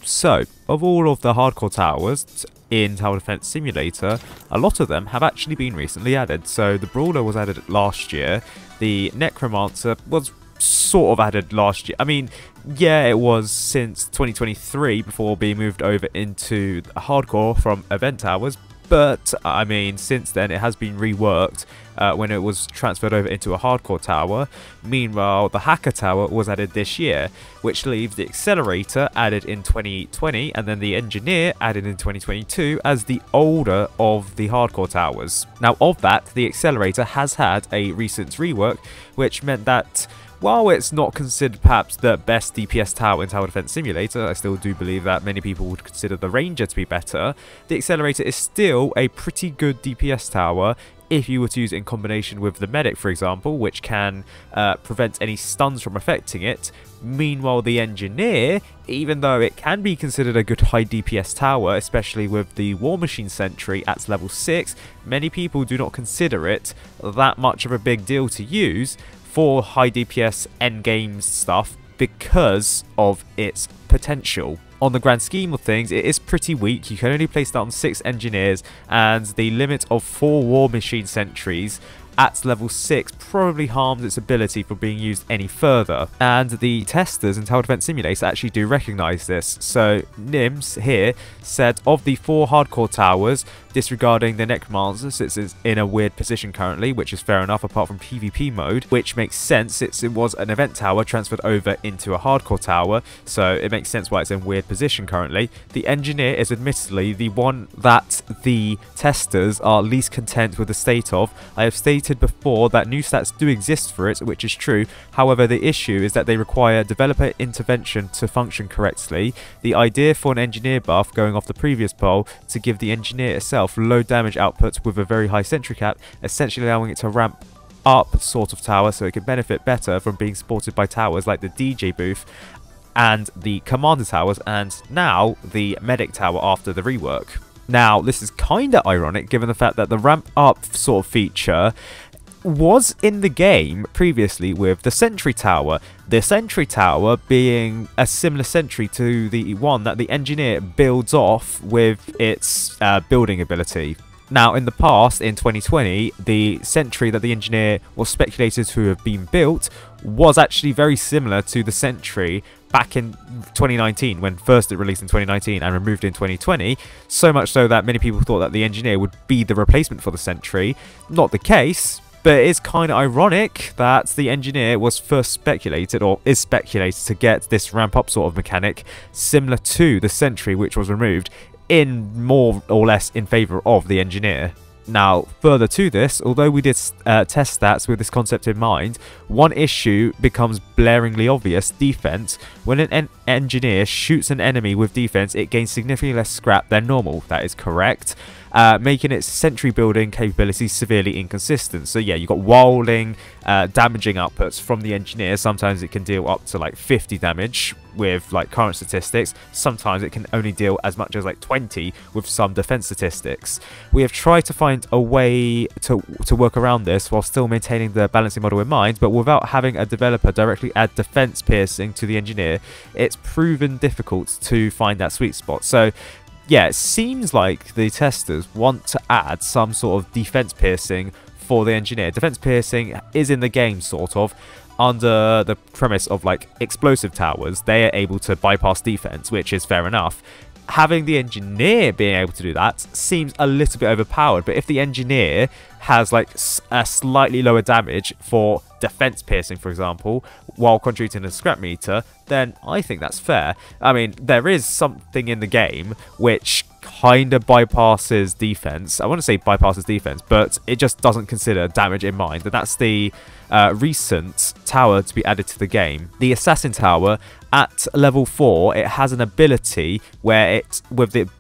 So, of all of the hardcore towers in Tower Defense Simulator, a lot of them have actually been recently added. So the Brawler was added last year, the Necromancer was sort of added last year. I mean, yeah, it was since 2023 before being moved over into hardcore from event towers, but I mean, since then it has been reworked when it was transferred over into a hardcore tower. Meanwhile, the Hacker Tower was added this year, which leaves the Accelerator added in 2020 and then the Engineer added in 2022 as the older of the hardcore towers. Now, of that, the Accelerator has had a recent rework, which meant that while it's not considered perhaps the best DPS tower in Tower Defense Simulator, I still do believe that many people would consider the Ranger to be better. The Accelerator is still a pretty good DPS tower if you were to use it in combination with the Medic, for example, which can prevent any stuns from affecting it. Meanwhile, the Engineer, even though it can be considered a good high DPS tower, especially with the War Machine Sentry at level 6, many people do not consider it that much of a big deal to use for high DPS endgame stuff because of its potential. On the grand scheme of things, it is pretty weak. You can only place that on 6 Engineers, and the limit of 4 War Machine Sentries at level 6 probably harms its ability from being used any further. And the testers in Tower Defense Simulator actually do recognise this. So Nims here said of the 4 hardcore towers, disregarding the Necromancer, since it's in a weird position currently, which is fair enough apart from PvP mode, which makes sense since it was an event tower transferred over into a hardcore tower, so it makes sense why it's in weird position currently. The Engineer is admittedly the one that the testers are least content with the state of. I have stated before that new stats do exist for it, which is true. However, the issue is that they require developer intervention to function correctly. The idea for an Engineer buff, going off the previous poll, to give the Engineer itself low damage output with a very high sentry cap, essentially allowing it to ramp up sort of tower so it can benefit better from being supported by towers like the DJ booth and the Commander towers, and now the Medic tower after the rework. Now, this is kind of ironic given the fact that the ramp up sort of feature was in the game previously with the Sentry Tower. The Sentry Tower being a similar sentry to the one that the Engineer builds off with its building ability. Now, in the past, in 2020, the sentry that the Engineer was speculated to have been built was actually very similar to the sentry back in 2019, when first it released in 2019 and removed in 2020, so much so that many people thought that the Engineer would be the replacement for the sentry. Not the case. But it is kind of ironic that the Engineer was first speculated, or is speculated, to get this ramp up sort of mechanic similar to the Sentry, which was removed, in more or less in favour of the Engineer. Now, further to this, although we did test stats with this concept in mind, one issue becomes blaringly obvious: defense. When an Engineer shoots an enemy with defense, it gains significantly less scrap than normal. That is correct. Making its sentry building capabilities severely inconsistent. So yeah, you've got wilding, damaging outputs from the Engineer. Sometimes it can deal up to like 50 damage with like current statistics. Sometimes it can only deal as much as like 20 with some defense statistics. We have tried to find a way to work around this while still maintaining the balancing model in mind, but without having a developer directly add defense piercing to the Engineer, it's proven difficult to find that sweet spot. So yeah, it seems like the testers want to add some sort of defense piercing for the Engineer. Defense piercing is in the game, sort of, under the premise of like explosive towers. They are able to bypass defense, which is fair enough. Having the Engineer being able to do that seems a little bit overpowered, but if the Engineer has like a slightly lower damage for defense piercing, for example, while contributing to the scrap meter, then I think that's fair. I mean, there is something in the game which kind of bypasses defense. I want to say bypasses defense, but it just doesn't consider damage in mind. And that's the recent tower to be added to the game. The Assassin Tower, at level 4, it has an ability where it,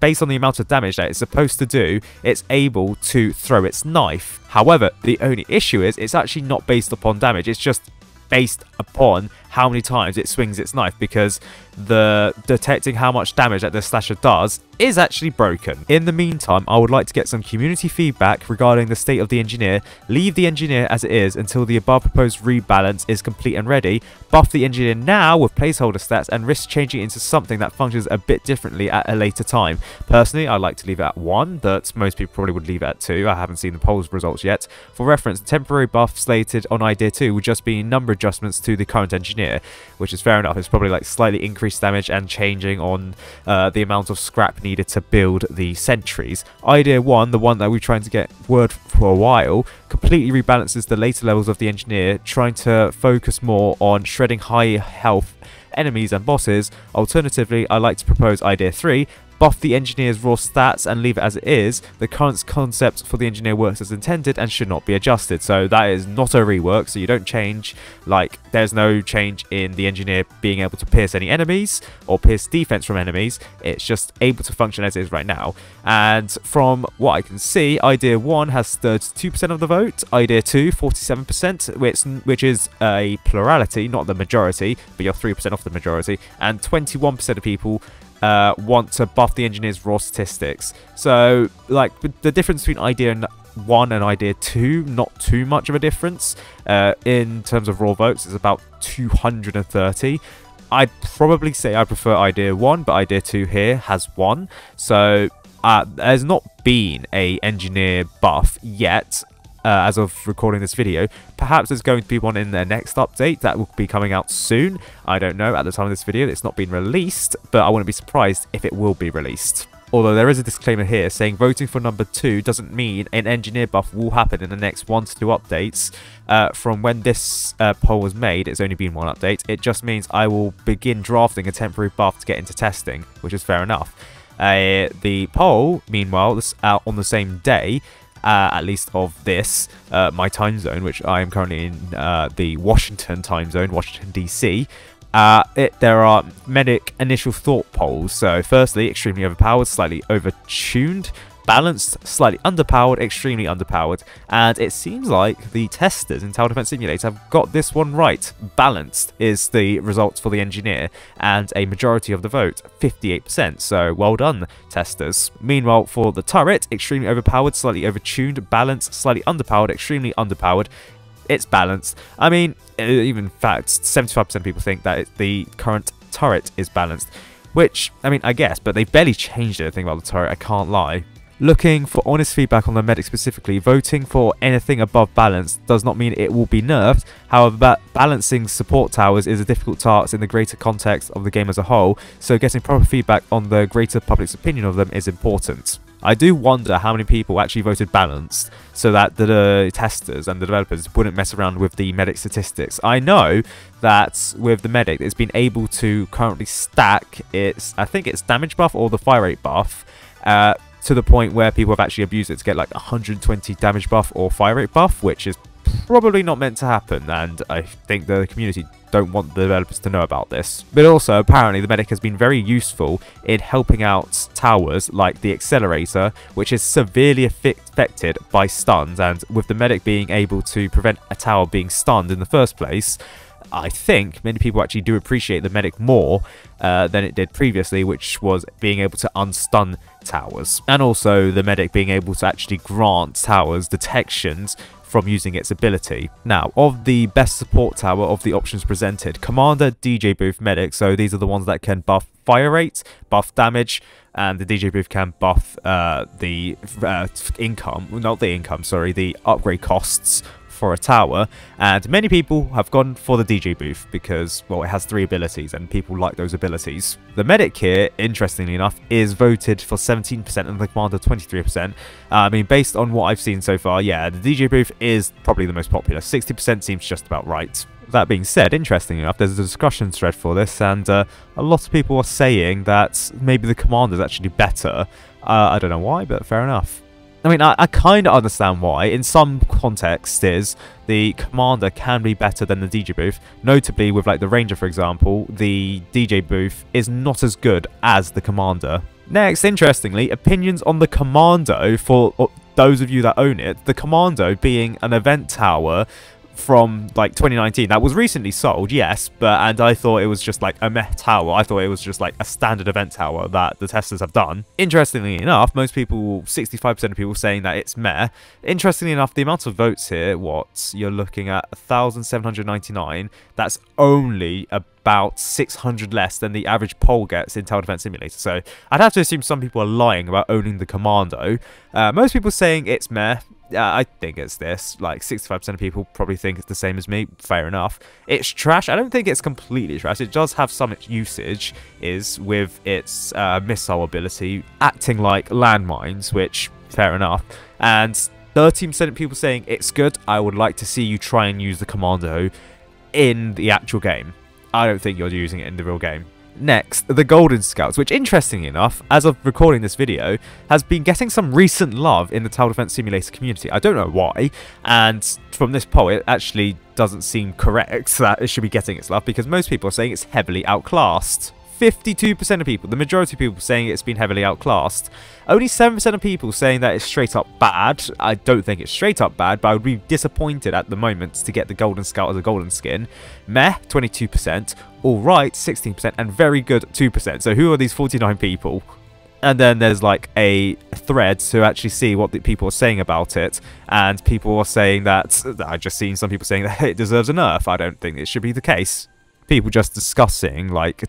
based on the amount of damage that it's supposed to do, it's able to throw its knife. However, the only issue is it's actually not based upon damage. It's just based upon how many times it swings its knife, because the detecting how much damage that the slasher does is actually broken. In the meantime, I would like to get some community feedback regarding the state of the engineer. Leave the engineer as it is until the above proposed rebalance is complete and ready. Buff the engineer now with placeholder stats and risk changing it into something that functions a bit differently at a later time. Personally, I'd like to leave it at 1, but most people probably would leave it at 2. I haven't seen the polls results yet. For reference, the temporary buff slated on idea 2 would just be number adjustments to the current engineer, which is fair enough. It's probably like slightly increased damage and changing on the amount of scrap needed to build the sentries. Idea 1, the one that we're trying to get word for a while, completely rebalances the later levels of the engineer, trying to focus more on shredding high health enemies and bosses. Alternatively, I like to propose idea 3, buff the engineer's raw stats and leave it as it is. The current concept for the engineer works as intended and should not be adjusted. So that is not a rework, so you don't change, like, there's no change in the engineer being able to pierce any enemies or pierce defense from enemies. It's just able to function as it is right now. And from what I can see, idea 1 has 32% of the vote, idea 2 47%, which is a plurality, not the majority, but you're 3% off the majority, and 21% of people want to buff the engineer's raw statistics. So, like, the difference between idea 1 and idea 2, not too much of a difference. In terms of raw votes, it's about 230. I'd probably say I prefer idea 1, but idea 2 here has won. So, there's not been a engineer buff yet. As of recording this video. Perhaps there's going to be one in their next update that will be coming out soon. I don't know, at the time of this video it's not been released, but I wouldn't be surprised if it will be released. Although there is a disclaimer here saying voting for number 2 doesn't mean an engineer buff will happen in the next 1 to 2 updates. From when this poll was made, it's only been 1 update. It just means I will begin drafting a temporary buff to get into testing, which is fair enough. The poll, meanwhile, is out on the same day, at least of this, my time zone, which I am currently in the Washington time zone, Washington DC. There are medic initial thought polls. So firstly, extremely overpowered, slightly overtuned, balanced, slightly underpowered, extremely underpowered, and it seems like the testers in Tower Defense Simulator have got this one right. Balanced is the results for the engineer, and a majority of the vote, 58%, so well done, testers. Meanwhile, for the turret, extremely overpowered, slightly overtuned, balanced, slightly underpowered, extremely underpowered, it's balanced. I mean, even in fact, 75% of people think that the current turret is balanced, which, I mean, I guess, but they've barely changed anything about the turret, I can't lie. Looking for honest feedback on the medic specifically, voting for anything above balance does not mean it will be nerfed. However, balancing support towers is a difficult task in the greater context of the game as a whole, so getting proper feedback on the greater public's opinion of them is important. I do wonder how many people actually voted balanced so that the testers and the developers wouldn't mess around with the medic statistics. I know that with the medic, it's been able to currently stack its, I think it's damage buff or the fire rate buff, to the point where people have actually abused it to get like 120 damage buff or fire rate buff, which is probably not meant to happen, and I think the community don't want the developers to know about this. But also, apparently, the medic has been very useful in helping out towers like the accelerator, which is severely affected by stuns, and with the medic being able to prevent a tower being stunned in the first place, I think many people actually do appreciate the medic more than it did previously, which was being able to unstun towers. And also the medic being able to actually grant towers detections from using its ability. Now, of the best support tower of the options presented, Commander, DJ Booth, Medic, so these are the ones that can buff fire rate, buff damage, and the DJ Booth can buff the upgrade costs for a tower, and many people have gone for the DJ booth because, well, it has 3 abilities and people like those abilities. The medic here, interestingly enough, is voted for 17% and the commander 23%. I mean, based on what I've seen so far, yeah, the DJ booth is probably the most popular. 60% seems just about right. That being said, interestingly enough, there's a discussion thread for this, and a lot of people are saying that maybe the commander is actually better. I don't know why, but fair enough. I mean, I kind of understand why. In some contexts, the commander can be better than the DJ booth. Notably, with like the ranger, for example, the DJ booth is not as good as the commander. Next, interestingly, opinions on the commando for those of you that own it. The commando being an event tower from like 2019 that was recently sold, yes, and I thought it was just like a meh tower. I thought it was just like a standard event tower that the testers have done. Interestingly enough, most people, 65% of people, saying that it's meh. Interestingly enough, the amount of votes here, you're looking at 1,799. That's only about 600 less than the average poll gets in Tower Defense Simulator. So I'd have to assume some people are lying about owning the Commando. Most people saying it's meh. I think it's this. Like 65% of people probably think it's the same as me. Fair enough. It's trash. I don't think it's completely trash. It does have some usage, is with its missile ability acting like landmines, which fair enough. And 13% of people saying it's good. I would like to see you try and use the Commando in the actual game. I don't think you're using it in the real game. Next, the Golden Scouts, which interestingly enough, as of recording this video, has been getting some recent love in the Tower Defense Simulator community. I don't know why, and from this poll, it actually doesn't seem correct that it should be getting its love, because most people are saying it's heavily outclassed. 52% of people, the majority of people, saying it's been heavily outclassed. Only 7% of people saying that it's straight up bad. I don't think it's straight up bad, but I would be disappointed at the moment to get the Golden Scout as a golden skin. Meh, 22%. Alright, 16%. And very good, 2%. So who are these 49 people? And then there's like a thread to actually see what the people are saying about it. And people are saying that, I've just seen some people saying that it deserves a nerf. I don't think it should be the case. People just discussing like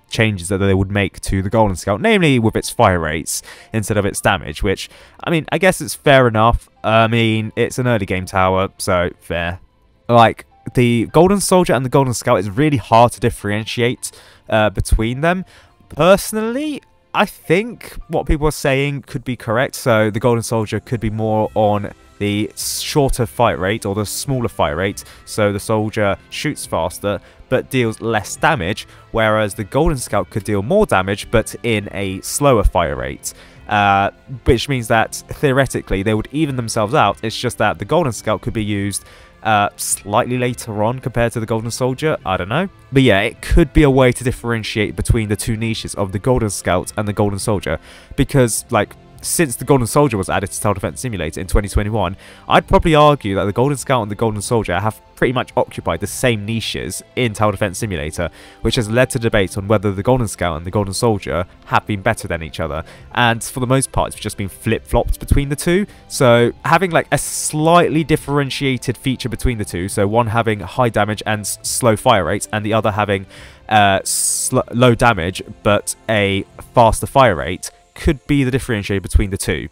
changes that they would make to the Golden Scout, namely with its fire rates instead of its damage, which, I mean, I guess it's fair enough. I mean, it's an early game tower, so fair. Like, the Golden Soldier and the Golden Scout is really hard to differentiate between them. Personally, I think what people are saying could be correct. So the Golden Soldier could be more on the shorter fight rate or the smaller fight rate, so the soldier shoots faster but deals less damage, whereas the Golden Scout could deal more damage but in a slower fire rate, which means that theoretically they would even themselves out. It's just that the Golden Scout could be used slightly later on compared to the Golden Soldier. I don't know, but yeah, it could be a way to differentiate between the two niches of the Golden Scout and the Golden Soldier, because like, since the Golden Soldier was added to Tower Defense Simulator in 2021, I'd probably argue that the Golden Scout and the Golden Soldier have pretty much occupied the same niches in Tower Defense Simulator, which has led to debate on whether the Golden Scout and the Golden Soldier have been better than each other. And for the most part, it's just been flip-flopped between the two. So having like a slightly differentiated feature between the two, so one having high damage and slow fire rates, and the other having low damage but a faster fire rate, could be the differentiator between the two.